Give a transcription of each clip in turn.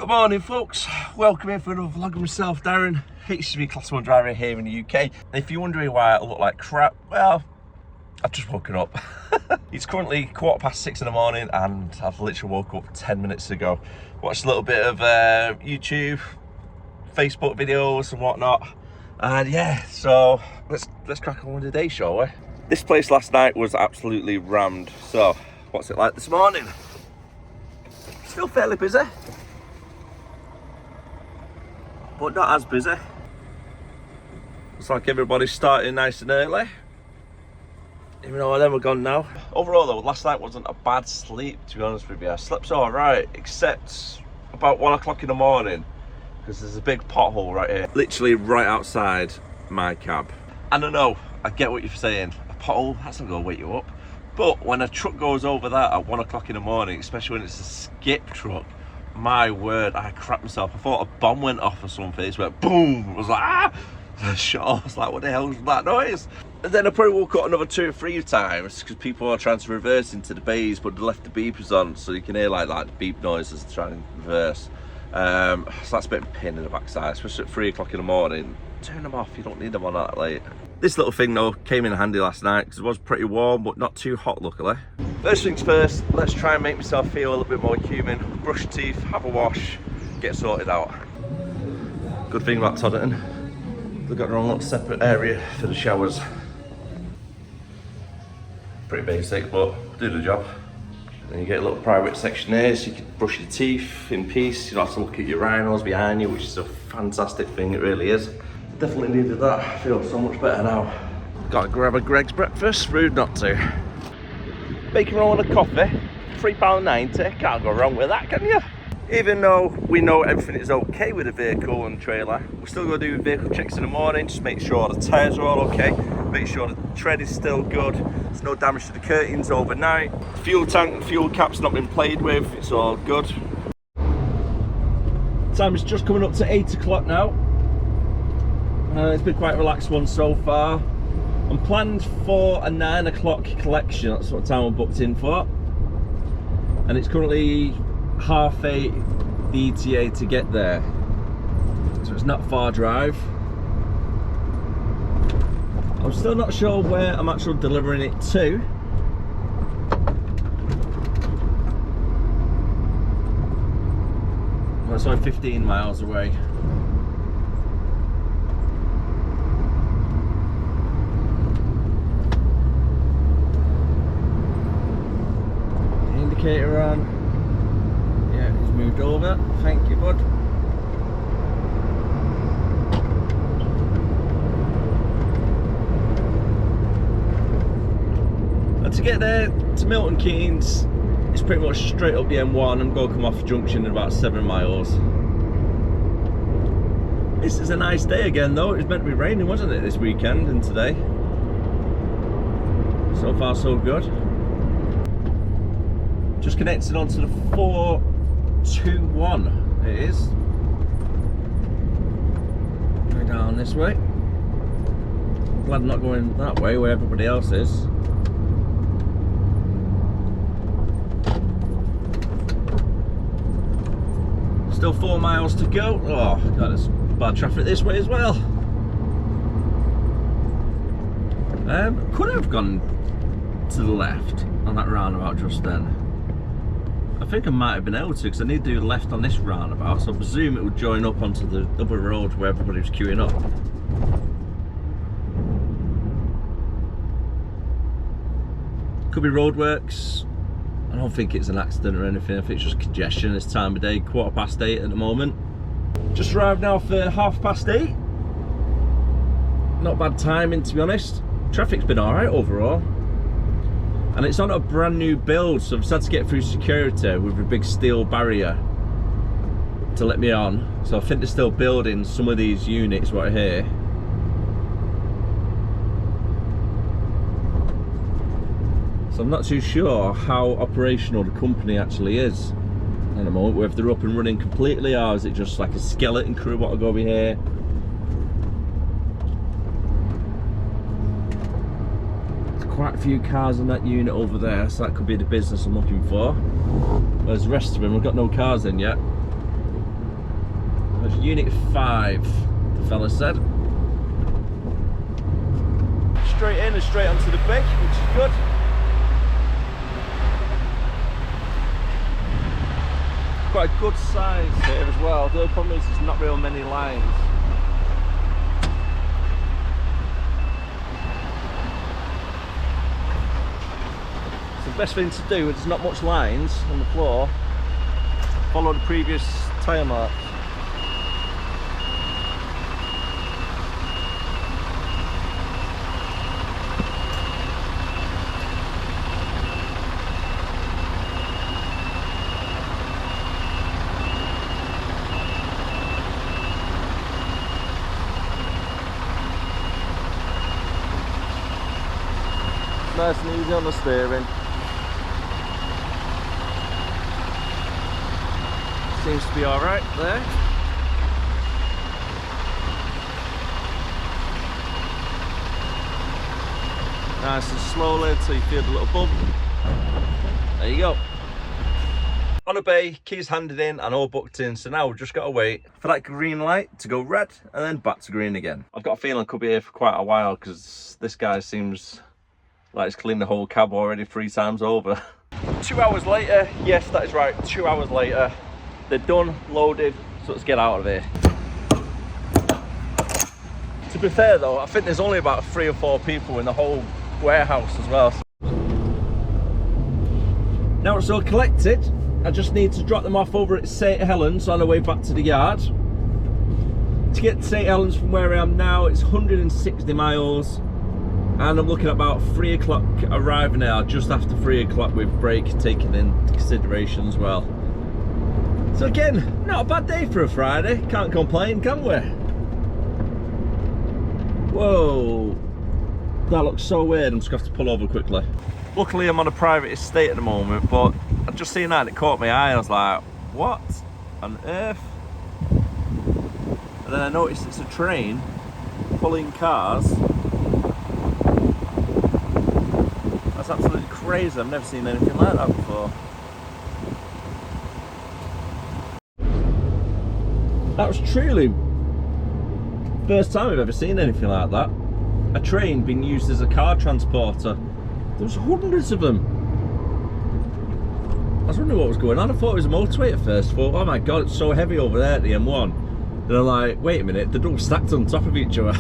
Good morning folks, welcome in for another vlog of myself, Darren, HGV Class 1 driver here in the UK. And if you're wondering why I look like crap, well, I've just woken up. It's currently 6:15 in the morning and I've literally woke up 10 minutes ago. Watched a little bit of YouTube, Facebook videos and whatnot. And yeah, so let's crack on with the day, shall we? This place last night was absolutely rammed. So what's it like this morning? Still fairly busy, but not as busy. Looks like everybody's starting nice and early, even though them are gone now. Overall though, last night wasn't a bad sleep, to be honest with you. I slept all right, except about 1 o'clock in the morning, because there's a big pothole right here, literally right outside my cab. And I know, I get what you're saying, a pothole, that's not gonna wake you up. But when a truck goes over that at 1 o'clock in the morning, especially when it's a skip truck, my word, I crapped myself. I thought a bomb went off or something. It went boom. I was like, ah! I shut off. I was like, what the hell was that noise? And then I probably woke up another 2 or 3 times because people are trying to reverse into the bays, but they left the beepers on, so you can hear like beep noises trying to reverse. So that's a bit of a pain in the backside, especially at 3 o'clock in the morning. Turn them off, you don't need them on that late. This little thing though came in handy last night because it was pretty warm but not too hot, luckily. First things first, let's try and make myself feel a little bit more human. Brush your teeth, have a wash, get sorted out. Good thing about Todderton, they've got their own little separate area for the showers. Pretty basic, but do the job. Then you get a little private section here so you can brush your teeth in peace. You don't have to look at your rhinos behind you, which is a fantastic thing, it really is. Definitely needed that. I feel so much better now. Gotta grab a Greg's breakfast, rude not to. Bacon roll and a coffee, £3.90. Can't go wrong with that, can you? Even though we know everything is okay with the vehicle and trailer, we're still gonna do vehicle checks in the morning, just make sure the tyres are all okay, make sure the tread is still good, there's no damage to the curtains overnight. Fuel tank and fuel cap's not been played with, it's all good. Time is just coming up to 8 o'clock now. It's been quite a relaxed one so far. I'm planned for a 9 o'clock collection, that's what time I'm booked in for. And it's currently 8:30 the ETA to get there. So it's not far drive. I'm still not sure where I'm actually delivering it to. That's only 15 miles away. Indicator on. Yeah, he's moved over. Thank you, bud. And to get there to Milton Keynes, it's pretty much straight up the M1 and go come off junction in about 7 miles. This is a nice day again though. It was meant to be raining, wasn't it, this weekend and today? So far so good. Just connected onto the 421, it is. Going down this way. I'm glad I'm not going that way where everybody else is. Still 4 miles to go. Oh god, there's bad traffic this way as well. Could have gone to the left on that roundabout just then. I think I might have been able to, because I need to do left on this roundabout, so I presume it would join up onto the other road where everybody was queuing up. Could be roadworks. I don't think it's an accident or anything. I think it's just congestion this time of day. 8:15 at the moment. Just arrived now for 8:30. Not bad timing, to be honest. Traffic's been alright overall. And it's on a brand new build, so I've just had to get through security with a big steel barrier to let me on. So I think they're still building some of these units right here. So I'm not too sure how operational the company actually is at the moment, whether they're up and running completely or is it just like a skeleton crew what will go over here. Quite a few cars in that unit over there, so that could be the business I'm looking for. Whereas the rest of them, we've got no cars in yet. That's Unit 5, the fella said. Straight in and straight onto the bay, which is good. Quite a good size here as well. The only problem is there's not real many lines. So the best thing to do when there's not much lines on the floor, follow the previous tyre marks. Nice and easy on the steering. Seems to be alright there. Nice and slowly until you feel the little bump. There you go. On a bay, keys handed in and all booked in, so now we've just got to wait for that green light to go red and then back to green again. I've got a feeling I could be here for quite a while because this guy seems like he's cleaned the whole cab already 3 times over. 2 hours later, yes, that is right, 2 hours later. They're done, loaded, so let's get out of here. To be fair though, I think there's only about 3 or 4 people in the whole warehouse as well. Now it's all collected, I just need to drop them off over at St Helens on the way back to the yard. To get to St Helens from where I am now, it's 160 miles. And I'm looking at about 3 o'clock arriving there, just after 3 o'clock with break taken into consideration as well. So again, not a bad day for a Friday, can't complain, can we? Whoa, that looks so weird, I'm just going to have to pull over quickly. Luckily I'm on a private estate at the moment, but I've just seen that and it caught my eye and I was like, what on earth? And then I noticed it's a train pulling cars. That's absolutely crazy, I've never seen anything like that before. That was truly first time I've ever seen anything like that. A train being used as a car transporter. There's hundreds of them. I was wondering what was going on. I thought it was a motorway at first. I thought, oh my god, it's so heavy over there at the M1. And I'm like, wait a minute, they're all stacked on top of each other.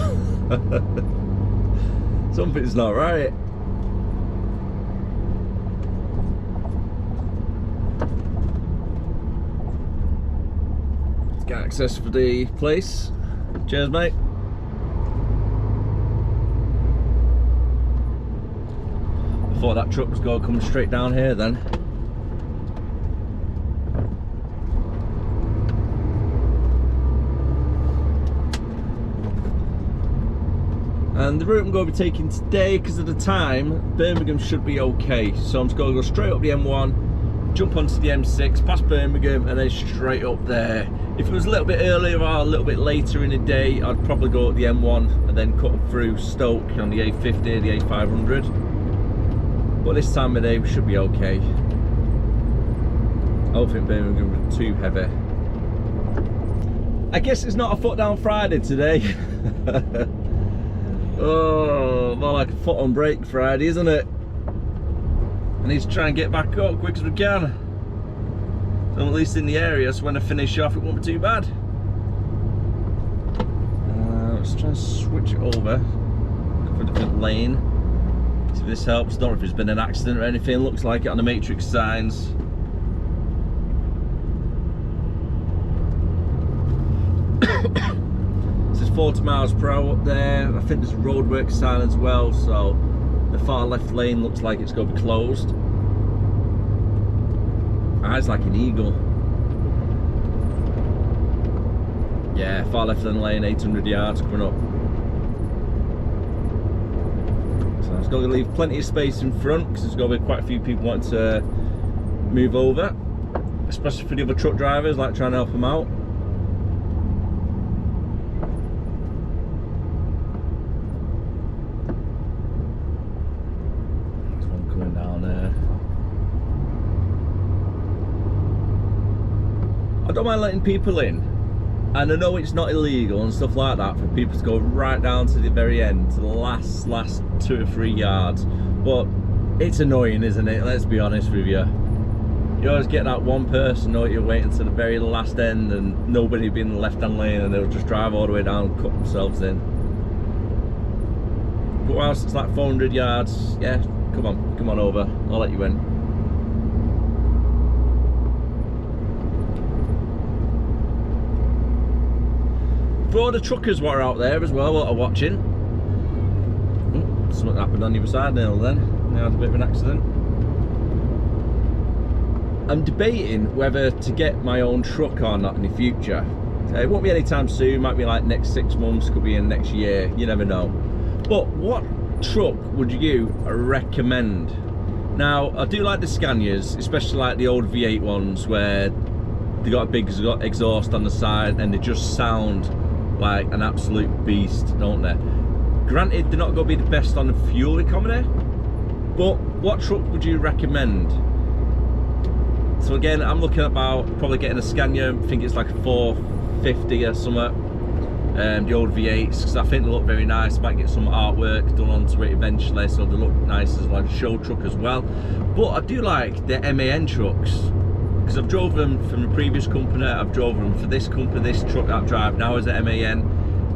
Something's not right. Let's get access for the place. Cheers, mate. I thought that truck was going to come straight down here then. And the route I'm going to be taking today, because of the time, Birmingham should be okay. So I'm just going to go straight up the M1, jump onto the M6, past Birmingham, and then straight up there. If it was a little bit earlier or a little bit later in the day, I'd probably go up the M1 and then cut through Stoke on the A50, the A500. But this time of day, we should be okay. I don't think Birmingham was too heavy. I guess it's not a foot down Friday today. Oh, more like a foot on brake Friday, isn't it? I need to try and get back up quick as we can. So at least in the area, so when I finish off, it won't be too bad. Let's try and switch it over. Go for a different lane. See if this helps. Don't know if there's been an accident or anything. Looks like it on the matrix signs. This is 40 miles per hour up there. I think there's a roadwork sign as well, so the far left lane looks like it's going to be closed. Eyes like an eagle. Yeah, far left lane, 800 yards coming up. So it's going to leave plenty of space in front because there's going to be quite a few people wanting to move over, especially for the other truck drivers, like trying to help them out. There's one coming down there. I don't mind letting people in, And I know it's not illegal and stuff like that for people to go right down to the very end, to the last 2 or 3 yards, but it's annoying, isn't it? Let's be honest with you. You always get that one person, know you're waiting to the very last end and nobody be in the left-hand lane, and they'll just drive all the way down and cut themselves in. But whilst it's like 400 yards, yeah, come on over, I'll let you in. For all the truckers what are out there as well, what are watching. Something happened on the other side now then. Now had a bit of an accident. I'm debating whether to get my own truck or not in the future. It won't be anytime soon, might be like next 6 months, could be in next year, you never know. But what truck would you recommend? Now, I do like the Scanias, especially like the old V8 ones where they got a big exhaust on the side and they just sound like an absolute beast, don't they? Granted, they're not going to be the best on the fuel economy, but what truck would you recommend? So again, I'm looking about probably getting a Scania. I think it's like a 450 or something. The old V8s, because I think they look very nice. Might get some artwork done onto it eventually, so they look nice as like a show truck as well. But I do like the MAN trucks, because I've drove them from the previous company, I've drove them for this company. This truck that I drive now is a MAN.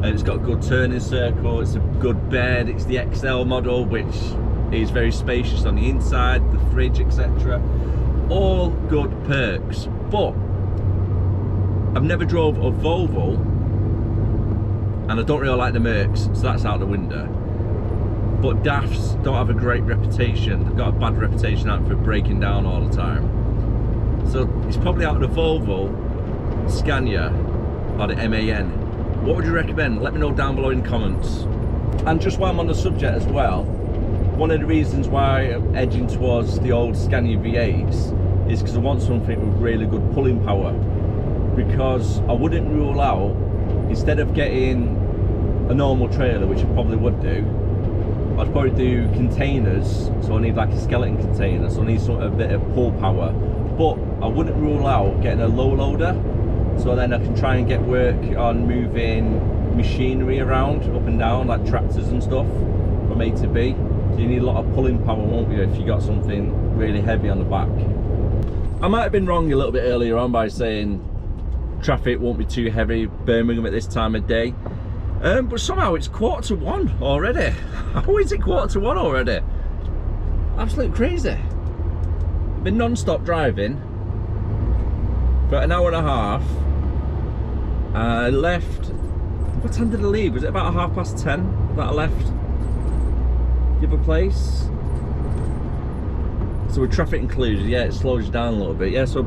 It's got a good turning circle, it's a good bed, it's the XL model, which is very spacious on the inside, the fridge, etc. All good perks, but I've never drove a Volvo, and I don't really like the Mercs, so that's out the window. But DAFs don't have a great reputation. They've got a bad reputation out for breaking down all the time. So it's probably out of the Volvo, Scania, or the MAN. What would you recommend? Let me know down below in the comments. And just while I'm on the subject as well, one of the reasons why I'm edging towards the old Scania V8s is because I want something with really good pulling power. Because I wouldn't rule out, instead of getting a normal trailer, which I probably would do, I'd probably do containers. So I need like a skeleton container, so I need a bit of pull power. But I wouldn't rule out getting a low loader, so then I can try and get work on moving machinery around up and down, like tractors and stuff, from A to B. So you need a lot of pulling power, won't you, if you got something really heavy on the back. I might have been wrong a little bit earlier on by saying traffic won't be too heavy, Birmingham at this time of day. But somehow it's 1:45 already. How is it 1:45 already? Absolutely crazy. Been non-stop driving for an hour and a half. I left, what time did I leave? Was it about 10:30 that I left the other place? So with traffic included, yeah, it slows you down a little bit. Yeah, so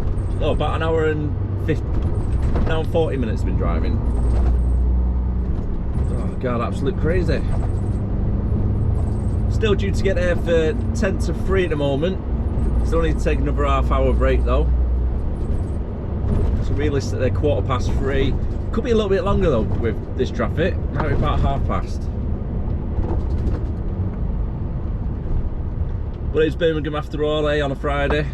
about an hour and 40 minutes been driving. Oh god, absolute crazy. Still due to get there for 10 to 3 at the moment. Still need to take another half-hour break though. So realistically, 3:15. Could be a little bit longer though with this traffic. Might be about past. But it's Birmingham after all, eh, on a Friday.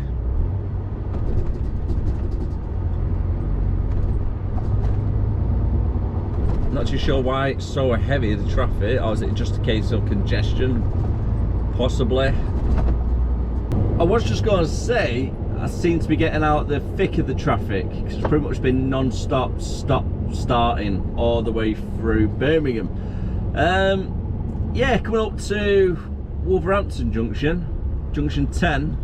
Not too sure why it's so heavy, the traffic, or is it just a case of congestion? Possibly. I was just going to say, I seem to be getting out the thick of the traffic, because it's pretty much been non-stop, starting all the way through Birmingham. Yeah, coming up to Wolverhampton Junction, Junction 10.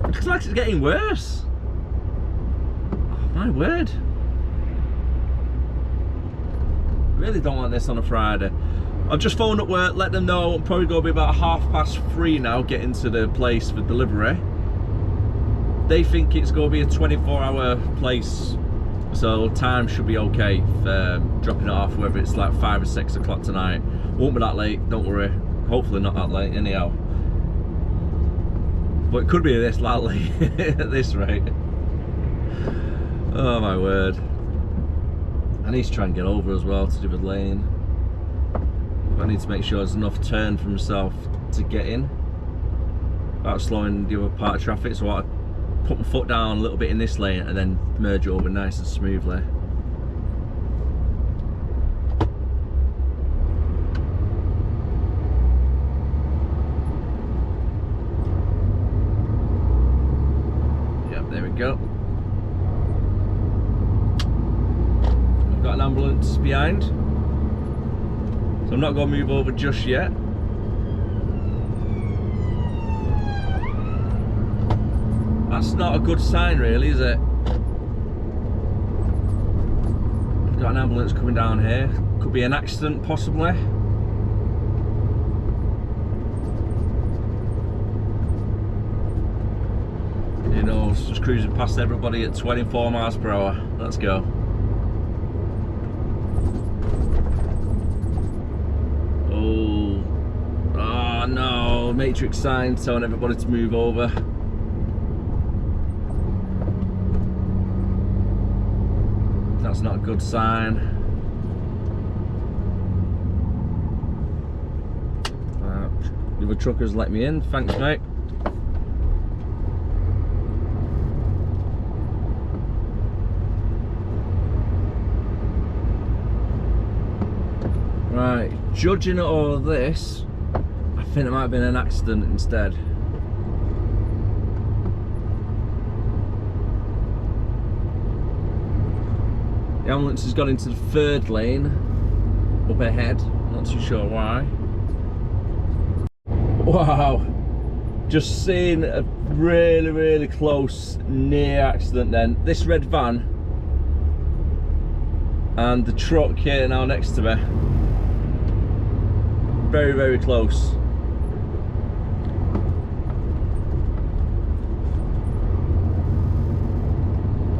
It looks like it's getting worse. Oh my word. Really don't want this on a Friday. I've just phoned up work, let them know I'm probably going to be about 3:30 now getting to the place for delivery. They think it's going to be a 24-hour place, so time should be okay for dropping it off, whether it's like 5 or 6 o'clock tonight. Won't be that late, don't worry. Hopefully not that late anyhow. But it could be this late at this rate. Oh my word. I need to try and get over as well to do with lane. But I need to make sure there's enough turn for myself to get in without slowing the other part of traffic. So what I put my foot down a little bit in this lane and then merge over nice and smoothly. Yep, there we go. I've got an ambulance behind, so I'm not going to move over just yet. That's not a good sign really, is it? We've got an ambulance coming down here. Could be an accident possibly. You know, it's just cruising past everybody at 24 miles per hour. Let's go. Oh no, matrix sign telling everybody to move over. That's not a good sign. The other truckers let me in, thanks mate. Right, judging at all of this, I think it might have been an accident instead. The ambulance has gone into the third lane up ahead, not too sure why. Wow, just seeing a really close near accident then. This red van and the truck here now next to me. Very close.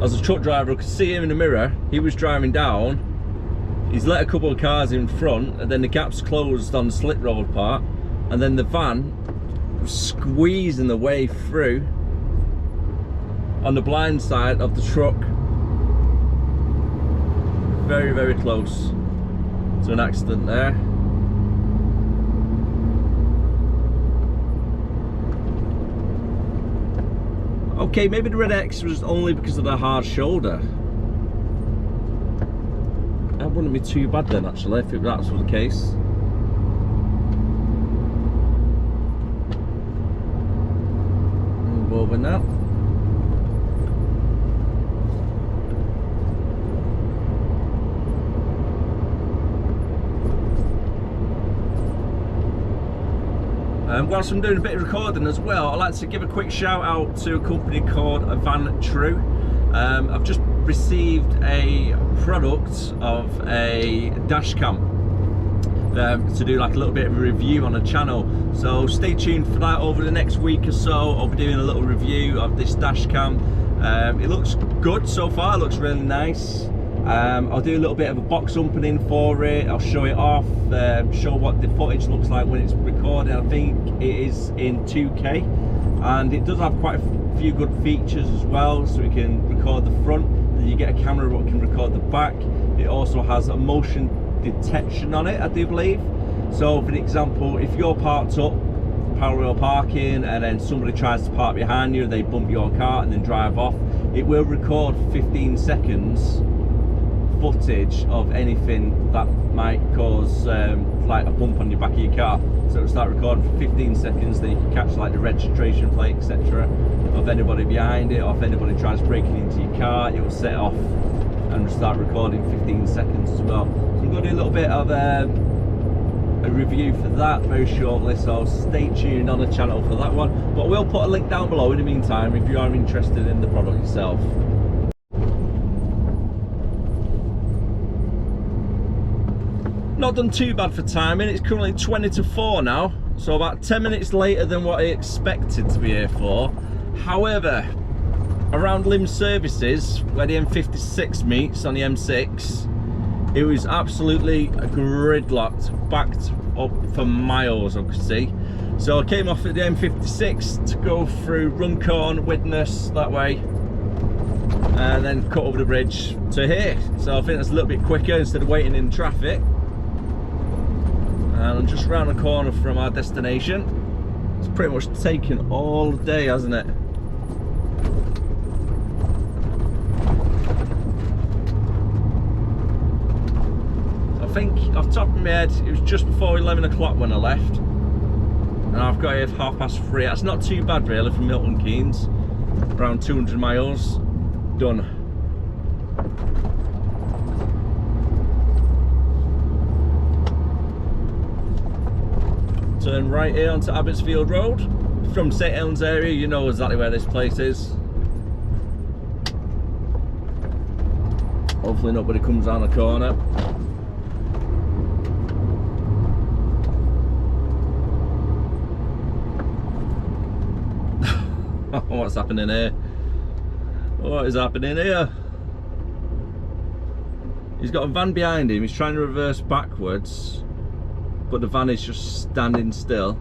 As a truck driver, I could see him in the mirror. He was driving down. He's let a couple of cars in front, and then the gap's closed on the slip road part, and then the van was squeezing the way through on the blind side of the truck. Very close to an accident there. Okay, maybe the red X was only because of the hard shoulder. That wouldn't be too bad then, actually, if that was the case. Move over now. Whilst I'm doing a bit of recording as well, I'd like to give a quick shout out to a company called Van True. I've just received a product of a dash cam to do like a little bit of a review on a channel, so stay tuned for that. Over the next week or so I'll be doing a little review of this dash cam. It looks good so far, it looks really nice. I'll do a little bit of a box opening for it, I'll show it off, show what the footage looks like when it's recorded. I think it is in 2K, and it does have quite a few good features as well, so we can record the front, and then you get a camera that can record the back. It also has a motion detection on it, I do believe. So for example, if you're parked up, parallel parking, and then somebody tries to park behind you, they bump your car and then drive off, it will record 15 seconds footage of anything that might cause like a bump on your back of your car. So it'll start recording for 15 seconds, then you can catch like the registration plate, etc. of anybody behind it, or if anybody tries breaking into your car, it will set off and start recording 15 seconds as well. So I'm going to do a little bit of a review for that very shortly, so stay tuned on the channel for that one. But we'll put a link down below in the meantime if you are interested in the product itself. Not done too bad for timing, it's currently 20 to 4 now, so about 10 minutes later than what I expected to be here for. However, around Lim Services, where the M56 meets on the M6, it was absolutely gridlocked, backed up for miles, I could see. So I came off at the M56 to go through Runcorn, Widnes, that way, and then cut over the bridge to here. So I think that's a little bit quicker instead of waiting in traffic. And I'm just round the corner from our destination. It's pretty much taken all day, hasn't it? think off the top of my head, it was just before 11 o'clock when I left. And I've got here for 3:30. That's not too bad really from Milton Keynes. Around 200 miles. Done. Turn right here onto Abbotsfield Road. From St Helens area, you know exactly where this place is. Hopefully nobody comes down the corner. What's happening here? What is happening here? He's got a van behind him. He's trying to reverse backwards, but the van is just standing still.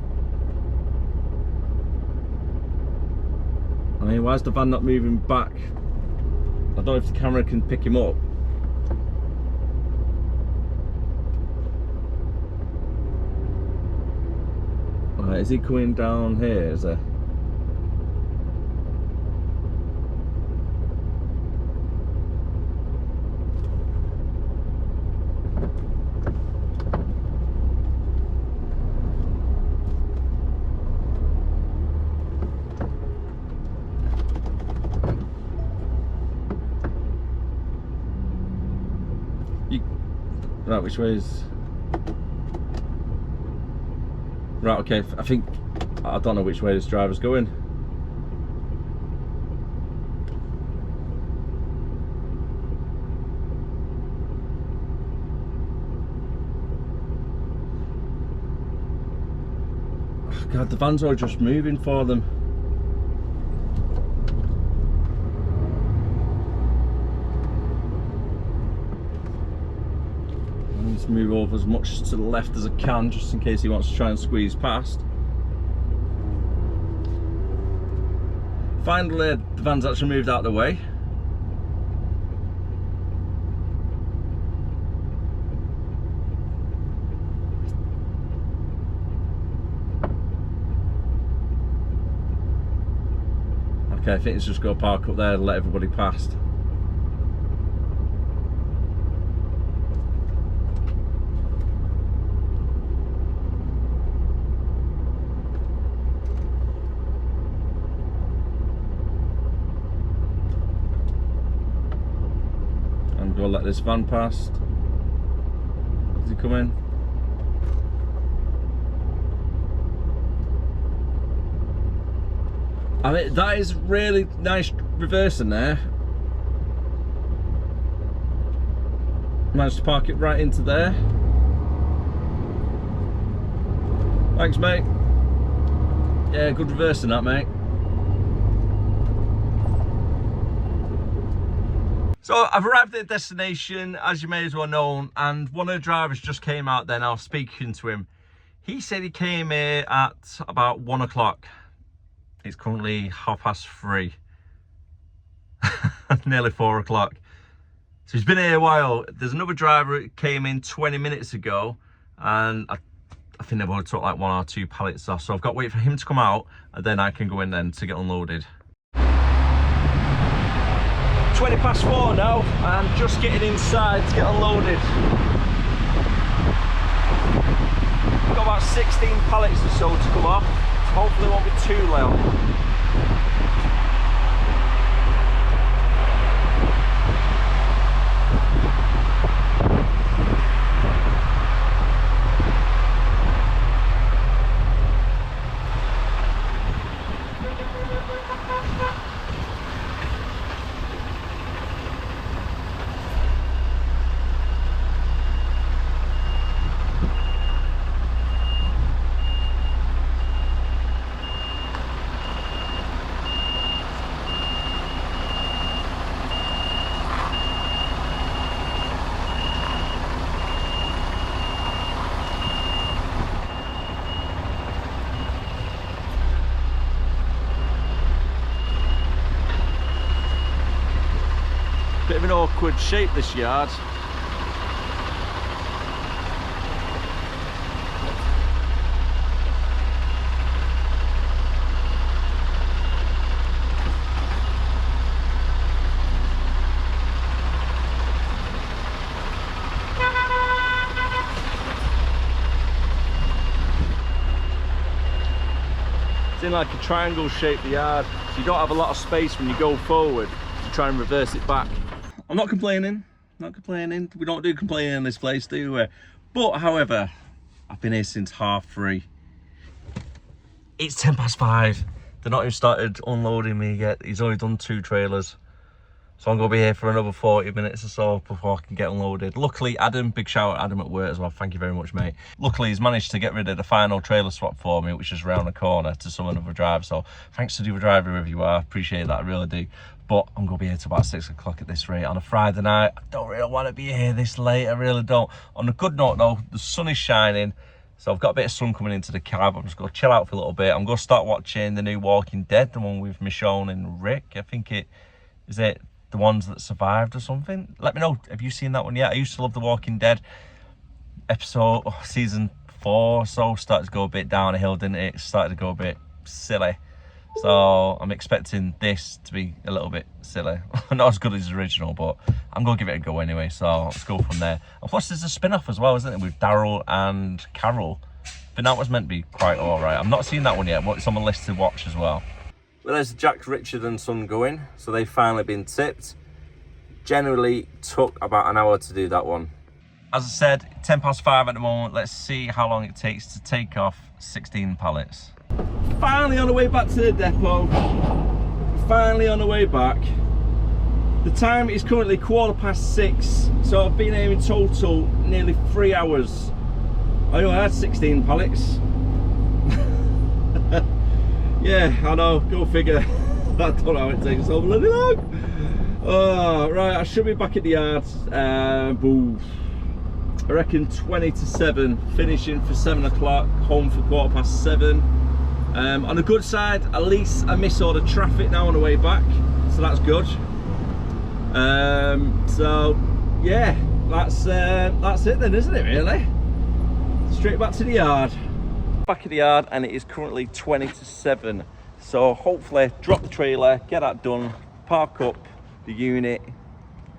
I mean, why is the van not moving back? I don't know if the camera can pick him up. Right, is he coming down here? Is there? Right, which way is... Right, okay, I think... I don't know which way this driver's going. Oh God, the vans are just moving for them. Move over as much to the left as I can, just in case he wants to try and squeeze past. Finally, the van's actually moved out of the way. Okay, I think it's just going to park up there and let everybody past. We'll let this van past. Is he coming? I mean, that is really nice reversing there. Managed to park it right into there. Thanks, mate. Yeah, good reversing that, mate. So I've arrived at the destination, as you may as well know, and one of the drivers just came out then. I was speaking to him. He said he came here at about 1 o'clock. It's currently 3:30. Nearly 4 o'clock. So he's been here a while. There's another driver that came in 20 minutes ago, and I think they've only took like 1 or 2 pallets off. So I've got to wait for him to come out, and then I can go in then to get unloaded. 4:20 now, and just getting inside to get unloaded. Got about 16 pallets or so to come off. Hopefully it won't be too loud. Bit of an awkward shape, this yard. in like a triangle shaped yard, so you don't have a lot of space when you go forward to try and reverse it back. I'm not complaining, not complaining. We don't do complaining in this place, do we? But however, I've been here since 3:30. It's 5:10. They're not even started unloading me yet. He's already done 2 trailers. So I'm going to be here for another 40 minutes or so before I can get unloaded. Luckily, Adam, big shout out Adam at work as well. Thank you very much, mate. Luckily, he's managed to get rid of the final trailer swap for me, which is around the corner to some other drive. So thanks to the driver wherever you are. Appreciate that, I really do. But I'm going to be here till about 6 o'clock at this rate on a Friday night. I don't really want to be here this late. I really don't. On a good note, though, the sun is shining. So I've got a bit of sun coming into the cab. I'm just going to chill out for a little bit. I'm going to start watching the new Walking Dead, the one with Michonne and Rick. I think is it The Ones That Survived or something. Let me know, have you seen that one yet? I used to love The Walking Dead. Season 4 or so started to go a bit downhill, didn't it? It started to go a bit silly. So I'm expecting this to be a little bit silly. Not as good as the original, but I'm going to give it a go anyway. So let's go from there. And plus there's a spin-off as well, isn't it? With Daryl and Carol. But that was meant to be quite alright. I've not seen that one yet, but it's on my list to watch as well. Well, there's Jack, Richard and Son going. So they've finally been tipped. Generally took about an hour to do that one. As I said, 5:10 at the moment. Let's see how long it takes to take off 16 pallets. Finally on the way back to the depot. Finally on the way back. The time is currently 6:15, so I've been here in total nearly 3 hours. I only had 16 pallets. Yeah, I know, go figure. I don't know how it takes so bloody long. Oh, right, I should be back at the yard. I reckon 20 to 7, finishing for 7 o'clock, home for 7:15. On the good side, at least I miss all the traffic now on the way back, so that's good. So yeah, that's it then, isn't it really? Straight back to the yard. Back at the yard, and it is currently 20 to 7. So hopefully drop the trailer, get that done, park up the unit,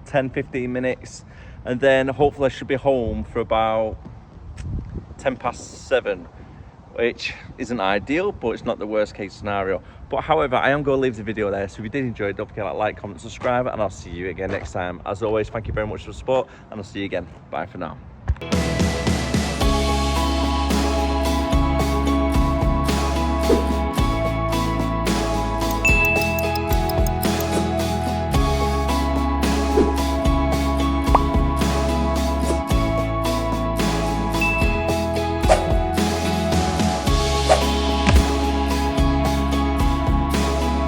10-15 minutes, and then hopefully I should be home for about 7:10. Which isn't ideal, but it's not the worst case scenario. But however, I am going to leave the video there. So if you did enjoy it, don't forget to like, comment, subscribe, and I'll see you again next time. As always, thank you very much for the support, and I'll see you again. Bye for now.